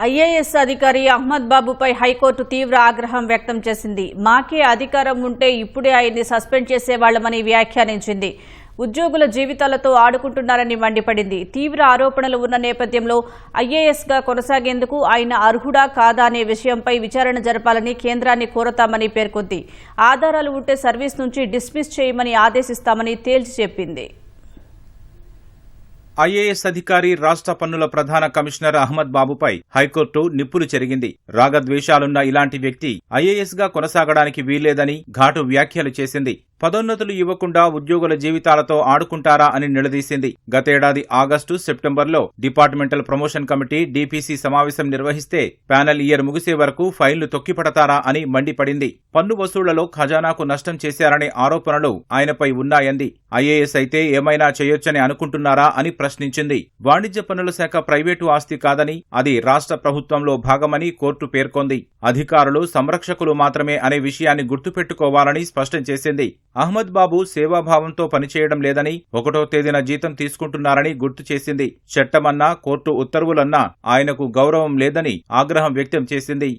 IAS అధికారి Ahmed బాబుపై high court తీవ్ర ఆగ్రహం వ్యక్తం చేసింది. మాకే అధికారం ఉంటే ఇప్పుడే ఆయన్ని సస్పెండ్ చేసేవాళ్లమని వ్యాఖ్యానించింది. ఉద్యోగుల జీవితాలతో ఆడుకుంటున్నారని మండిపడింది. తీవ్ర ఆరోపణలు ఉన్న నేపథ్యంలో ఐఏఎస్గా కొనసాగేందుకు ఆయన అర్హుడా కాదా అనే విషయంపై విచారణ జరపాలని కేంద్రాన్ని కోరతామని పేర్కొంది. ఆధారాలు ఉంటే సర్వీస్ నుంచి డిస్మిస్ చేయమని ఆదేశిస్తామని తేల్చి చెప్పింది. ఐఏఎస్ అధికారి రాష్ట్ర పన్నుల ప్రధాన కమిషనర్ అహ్మద్ బాబుపై హైకోర్టు నిప్పులు చెరిగింది. రాగద్వేషాలున్న ఇలాంటి వ్యక్తి ఐఏఎస్ గా కొనసాగడానికి వీల్లేదని ఘాటు వ్యాఖ్యలు చేసింది. పదోన్నతులు ఇవ్వకుండా ఉద్యోగుల జీవితాలతో ఆడుకుంటారా అని నిలదీసింది. గతేడాది ఆగస్టు, సెప్టెంబర్లో డిపార్ట్మెంటల్ ప్రమోషన్ కమిటీ డీపీసీ సమావేశం నిర్వహిస్తే ప్యానెల్ ఇయర్ ముగిసే వరకు ఫైళ్లు తొక్కిపడతారా అని మండిపడింది. పన్ను వసూళ్లలో ఖజానాకు నష్టం చేశారనే ఆరోపణలు ఆయనపై ఉన్నాయంది. ఐఏఎస్ అయితే ఏమైనా చేయొచ్చని అనుకుంటున్నారా అని ప్రశ్నించింది. వాణిజ్య పన్నుల శాఖ ప్రైవేటు ఆస్తి కాదని, అది రాష్ట్ర ప్రభుత్వంలో భాగమని కోర్టు పేర్కొంది. అధికారులు సంరక్షకులు మాత్రమే అనే విషయాన్ని గుర్తుపెట్టుకోవాలని స్పష్టం చేసింది. అహ్మద్ బాబు సేవాభావంతో పనిచేయడం లేదని, 1వ తేదీన జీతం తీసుకుంటున్నారని గుర్తు చేసింది. చట్టమన్నా, కోర్టు ఉత్తర్వులన్నా ఆయనకు గౌరవం లేదని ఆగ్రహం వ్యక్తం చేసింది.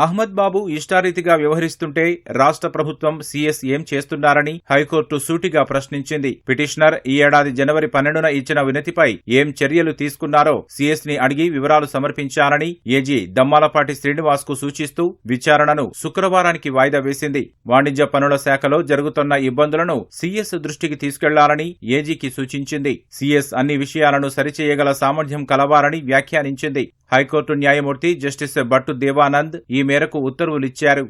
అహ్మద్ బాబు ఇష్టారీతిగా వ్యవహరిస్తుంటే రాష్ట్ర ప్రభుత్వం సీఎస్ ఏం చేస్తున్నారని హైకోర్టు సూటిగా ప్రశ్నించింది. పిటిషనర్ ఈ ఏడాది జనవరి 12న ఇచ్చిన వినతిపై ఏం చర్యలు తీసుకున్నారో సీఎస్ ని అడిగి వివరాలు సమర్పించాలని ఏజీ దమ్మాలపాటి శ్రీనివాస్ కు సూచిస్తూ విచారణను శుక్రవారానికి వాయిదా వేసింది. వాణిజ్య పన్నుల శాఖలో జరుగుతున్న ఇబ్బందులను సీఎస్ దృష్టికి తీసుకెళ్లాలని ఏజీకి సూచించింది. సీఎస్ అన్ని విషయాలను సరిచేయగల సామర్థ్యం కలవాలని వ్యాఖ్యానించింది. హైకోర్టు న్యాయమూర్తి జస్టిస్ భట్టు దేవానంద్ ఈ మేరకు ఉత్తర్వులిచ్చారు.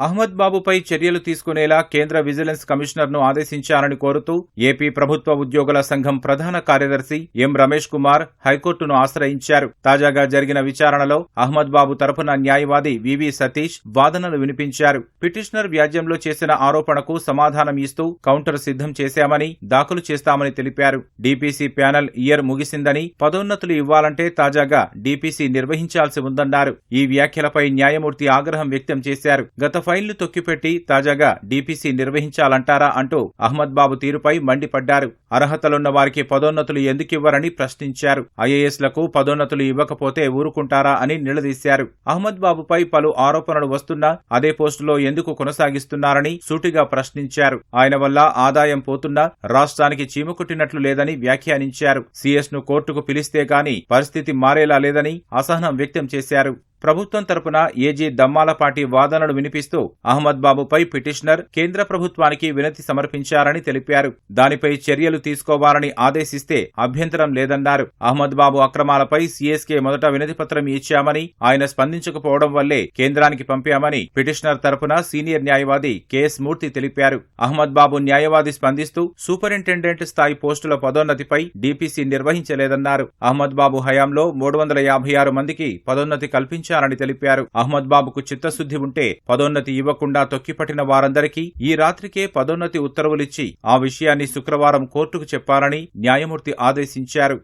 అహ్మద్ బాబుపై చర్యలు తీసుకునేలా కేంద్ర విజిలెన్స్ కమిషనర్ను ఆదేశించాలని కోరుతూ ఏపీ ప్రభుత్వ ఉద్యోగుల సంఘం ప్రధాన కార్యదర్శి ఎం రమేష్ కుమార్ హైకోర్టును ఆశ్రయించారు. తాజాగా జరిగిన విచారణలో అహ్మద్ బాబు తరపున న్యాయవాది వివి సతీష్ వాదనలు వినిపించారు. పిటిషనర్ వ్యాజ్యంలో చేసిన ఆరోపణకు సమాధానం ఇస్తూ కౌంటర్ సిద్ధం చేశామని, దాఖలు చేస్తామని తెలిపారు. డీపీసీ ప్యానెల్ ఇయర్ ముగిసిందని, పదోన్నతులు ఇవ్వాలంటే తాజాగా డీపీసీ నిర్వహించాల్సి ఉందన్నారు. ఈ వ్యాఖ్యలపై న్యాయమూర్తి ఆగ్రహం వ్యక్తం చేశారు. గత ఫైళ్లు తొక్కిపెట్టి తాజాగా డీపీసీ నిర్వహించాలంటారా అంటూ అహ్మద్ బాబు తీరుపై మండిపడ్డారు. అర్హతలున్న వారికి పదోన్నతులు ఎందుకివ్వరని ప్రశ్నించారు. ఐఏఎస్లకు పదోన్నతులు ఇవ్వకపోతే ఊరుకుంటారా అని నిలదీశారు. అహ్మద్ బాబుపై పలు ఆరోపణలు వస్తున్నా అదే పోస్టులో ఎందుకు కొనసాగిస్తున్నారని సూటిగా ప్రశ్నించారు. ఆయన వల్ల ఆదాయం పోతున్నా రాష్ట్రానికి చీమకుట్టినట్లు లేదని వ్యాఖ్యానించారు. సీఎస్ ను కోర్టుకు పిలిస్తే గాని పరిస్థితి మారేలా లేదని అసహనం వ్యక్తం చేశారు. ప్రభుత్వం తరపున ఏజీ దమ్మాలపాటి వాదనలు వినిపిస్తూ అహ్మద్ బాబుపై పిటిషనర్ కేంద్ర ప్రభుత్వానికి వినతి సమర్పించారని తెలిపారు. దానిపై చర్యలు తీసుకోవాలని ఆదేశిస్తే అభ్యంతరం లేదన్నారు. అహ్మద్ బాబు అక్రమాలపై సీఎస్కే మొదట వినతి పత్రం ఇచ్చామని, ఆయన స్పందించకపోవడం వల్లే కేంద్రానికి పంపామని పిటిషనర్ తరపున సీనియర్ న్యాయవాది కెఎస్ మూర్తి తెలిపారు. అహ్మద్ బాబు న్యాయవాది స్పందిస్తూ సూపరింటెండెంట్ స్థాయి పోస్టుల పదోన్నతిపై డీపీసీ నిర్వహించలేదన్నారు. అహ్మద్ బాబు హయాంలో 356 మందికి పదోన్నతి కల్పించారు అని తెలిపారు. అహ్మద్ బాబుకు చిత్తశుద్ధి ఉంటే పదోన్నతి ఇవ్వకుండా తొక్కిపట్టిన వారందరికీ ఈ రాత్రికే పదోన్నతి ఉత్తర్వులిచ్చి ఆ విషయాన్ని శుక్రవారం కోర్టుకు చెప్పాలని న్యాయమూర్తి ఆదేశించారు.